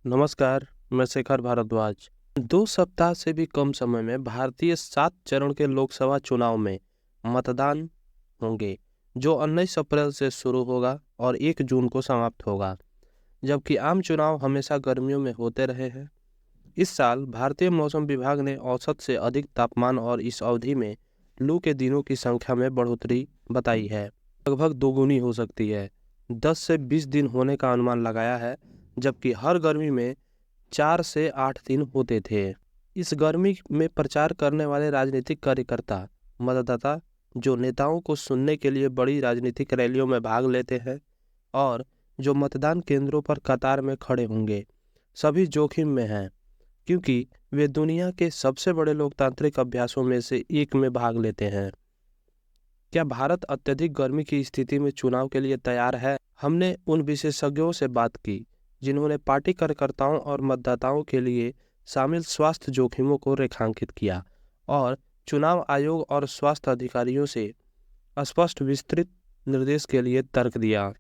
नमस्कार, मैं शेखर भारद्वाज। 2 सप्ताह से भी कम समय में भारतीय 7 चरण के लोकसभा चुनाव में मतदान होंगे, जो 19 अप्रैल से शुरू होगा और 1 जून को समाप्त होगा। जबकि आम चुनाव हमेशा गर्मियों में होते रहे हैं, इस साल भारतीय मौसम विभाग ने औसत से अधिक तापमान और इस अवधि में लू के दिनों की संख्या में बढ़ोतरी बताई है। लगभग दोगुनी हो सकती है। 10 से 20 दिन होने का अनुमान लगाया है, जबकि हर गर्मी में 4 से 8 दिन होते थे। इस गर्मी में प्रचार करने वाले राजनीतिक कार्यकर्ता, मतदाता जो नेताओं को सुनने के लिए बड़ी राजनीतिक रैलियों में भाग लेते हैं और जो मतदान केंद्रों पर कतार में खड़े होंगे, सभी जोखिम में हैं, क्योंकि वे दुनिया के सबसे बड़े लोकतांत्रिक अभ्यासों में से एक में भाग लेते हैं। क्या भारत अत्यधिक गर्मी की स्थिति में चुनाव के लिए तैयार है? हमने उन विशेषज्ञों से बात की जिन्होंने पार्टी कार्यकर्ताओं और मतदाताओं के लिए शामिल स्वास्थ्य जोखिमों को रेखांकित किया और चुनाव आयोग और स्वास्थ्य अधिकारियों से स्पष्ट विस्तृत निर्देश के लिए तर्क दिया।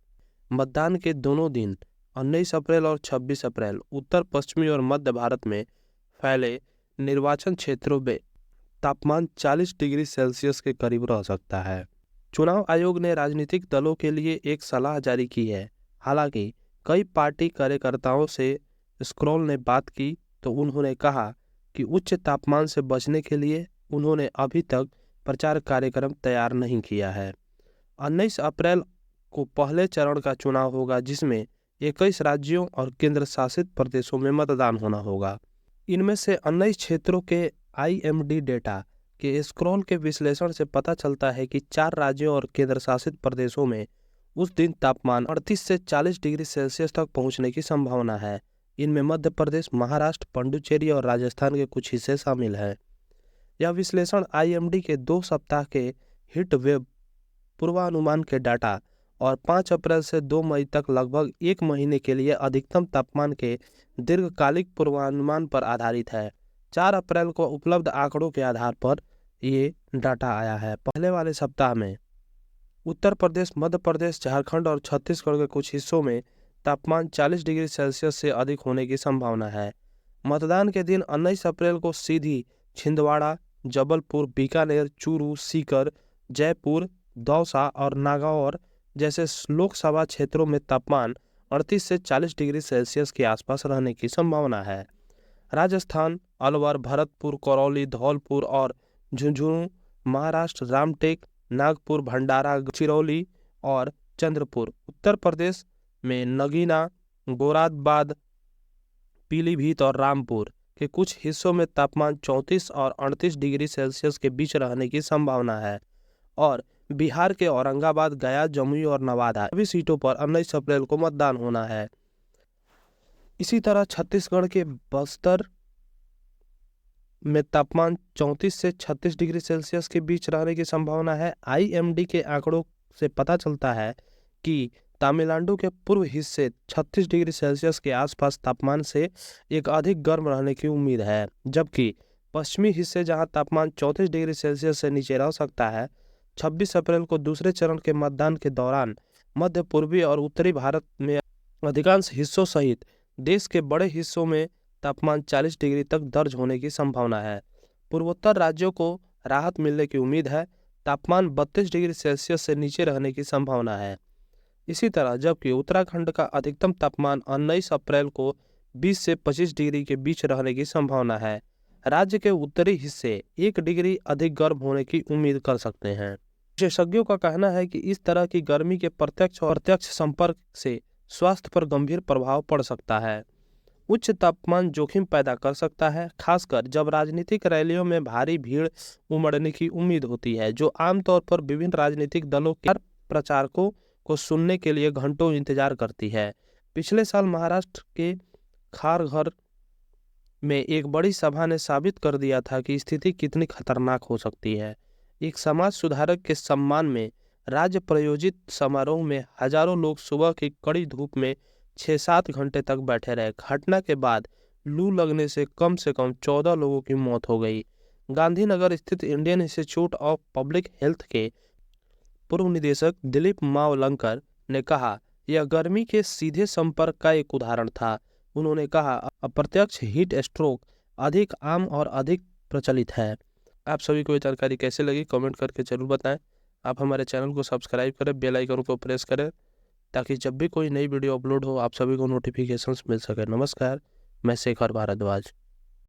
मतदान के दोनों दिन 19 अप्रैल और 26 अप्रैल उत्तर पश्चिमी और मध्य भारत में फैले निर्वाचन क्षेत्रों में तापमान 40 डिग्री सेल्सियस के करीब रह सकता है। चुनाव आयोग ने राजनीतिक दलों के लिए एक सलाह जारी की है। हालांकि कई पार्टी कार्यकर्ताओं से स्क्रॉल ने बात की तो उन्होंने कहा कि उच्च तापमान से बचने के लिए उन्होंने अभी तक प्रचार कार्यक्रम तैयार नहीं किया है। 19 अप्रैल को पहले चरण का चुनाव होगा, जिसमें 21 राज्यों और केंद्र शासित प्रदेशों में मतदान होना होगा। इनमें से 19 क्षेत्रों के IMD डेटा के स्क्रॉल के विश्लेषण से पता चलता है कि 4 राज्यों और केंद्र शासित प्रदेशों में उस दिन तापमान 38 से 40 डिग्री सेल्सियस तक पहुंचने की संभावना है। इनमें मध्य प्रदेश, महाराष्ट्र, पुडुचेरी और राजस्थान के कुछ हिस्से शामिल हैं। यह विश्लेषण IMD के 2 सप्ताह के हीट वेव पूर्वानुमान के डाटा और 5 अप्रैल से 2 मई तक लगभग 1 महीने के लिए अधिकतम तापमान के दीर्घकालिक पूर्वानुमान पर आधारित है। 4 अप्रैल को उपलब्ध आंकड़ों के आधार पर ये डाटा आया है। पहले वाले सप्ताह में उत्तर प्रदेश, मध्य प्रदेश, झारखंड और छत्तीसगढ़ के कुछ हिस्सों में तापमान 40 डिग्री सेल्सियस से अधिक होने की संभावना है। मतदान के दिन 19 अप्रैल को सीधी, छिंदवाड़ा, जबलपुर, बीकानेर, चूरू, सीकर, जयपुर, दौसा और नागौर जैसे लोकसभा क्षेत्रों में तापमान 38 से 40 डिग्री सेल्सियस के आसपास रहने की संभावना है। राजस्थान, अलवर, भरतपुर, करौली, धौलपुर और झुंझुनू, महाराष्ट्र, रामटेक, नागपुर, भंडारा, चिरौली और चंद्रपुर, उत्तर प्रदेश में नगीना, गोरादाबाद, पीलीभीत और रामपुर के कुछ हिस्सों में तापमान 34 और 38 डिग्री सेल्सियस के बीच रहने की संभावना है और बिहार के औरंगाबाद, गया, जमुई और नवादा सभी सीटों पर 19 अप्रैल को मतदान होना है। इसी तरह छत्तीसगढ़ के बस्तर में तापमान 34 से 36 डिग्री सेल्सियस के बीच रहने की संभावना है। IMD के आंकड़ों से पता चलता है कि तमिलनाडु के पूर्व हिस्से 36 डिग्री सेल्सियस के आसपास तापमान से एक अधिक गर्म रहने की उम्मीद है, जबकि पश्चिमी हिस्से जहां तापमान 34 डिग्री सेल्सियस से नीचे रह सकता है। 26 अप्रैल को दूसरे चरण के मतदान के दौरान मध्य पूर्वी और उत्तरी भारत में अधिकांश हिस्सों सहित देश के बड़े हिस्सों में तापमान 40 डिग्री तक दर्ज होने की संभावना है। पूर्वोत्तर राज्यों को राहत मिलने की उम्मीद है। तापमान 32 डिग्री सेल्सियस से नीचे रहने की संभावना है। इसी तरह जबकि उत्तराखंड का अधिकतम तापमान 19 अप्रैल को 20 से 25 डिग्री के बीच रहने की संभावना है। राज्य के उत्तरी हिस्से 1 डिग्री अधिक गर्म होने की उम्मीद कर सकते हैं। विशेषज्ञों का कहना है कि इस तरह की गर्मी के प्रत्यक्ष और अप्रत्यक्ष संपर्क से स्वास्थ्य पर गंभीर प्रभाव पड़ सकता है। उच्च तापमान जोखिम पैदा कर सकता है, खासकर जब राजनीतिक रैलियों में भारी भीड़ उमड़ने की उम्मीद होती है, जो आमतौर पर विभिन्न राजनीतिक दलों के प्रचारकों को सुनने के लिए घंटों इंतजार करती है। पिछले साल महाराष्ट्र के खारघर में एक बड़ी सभा ने साबित कर दिया था कि स्थिति कितनी खतरनाक हो सकती है। एक समाज सुधारक के सम्मान में राज्य प्रायोजित समारोह में हजारों लोग सुबह की कड़ी धूप में 6-7 घंटे तक बैठे रहे। घटना के बाद लू लगने से कम 14 लोगों की मौत हो गई। गांधीनगर स्थित Indian institute of public health के पूर्व निदेशक दिलीप मावलंकर ने कहा, यह गर्मी के सीधे संपर्क का एक उदाहरण था उन्होंने कहा, अप्रत्यक्ष हीट स्ट्रोक अधिक आम और अधिक प्रचलित है। आप सभी को ये जानकारी कैसे लगी कमेंट करके जरूर बताएं। आप हमारे चैनल को सब्सक्राइब करें, बेल आइकन को प्रेस करें ताकि जब भी कोई नई वीडियो अपलोड हो आप सभी को नोटिफिकेशंस मिल सके। नमस्कार, मैं शेखर भारद्वाज।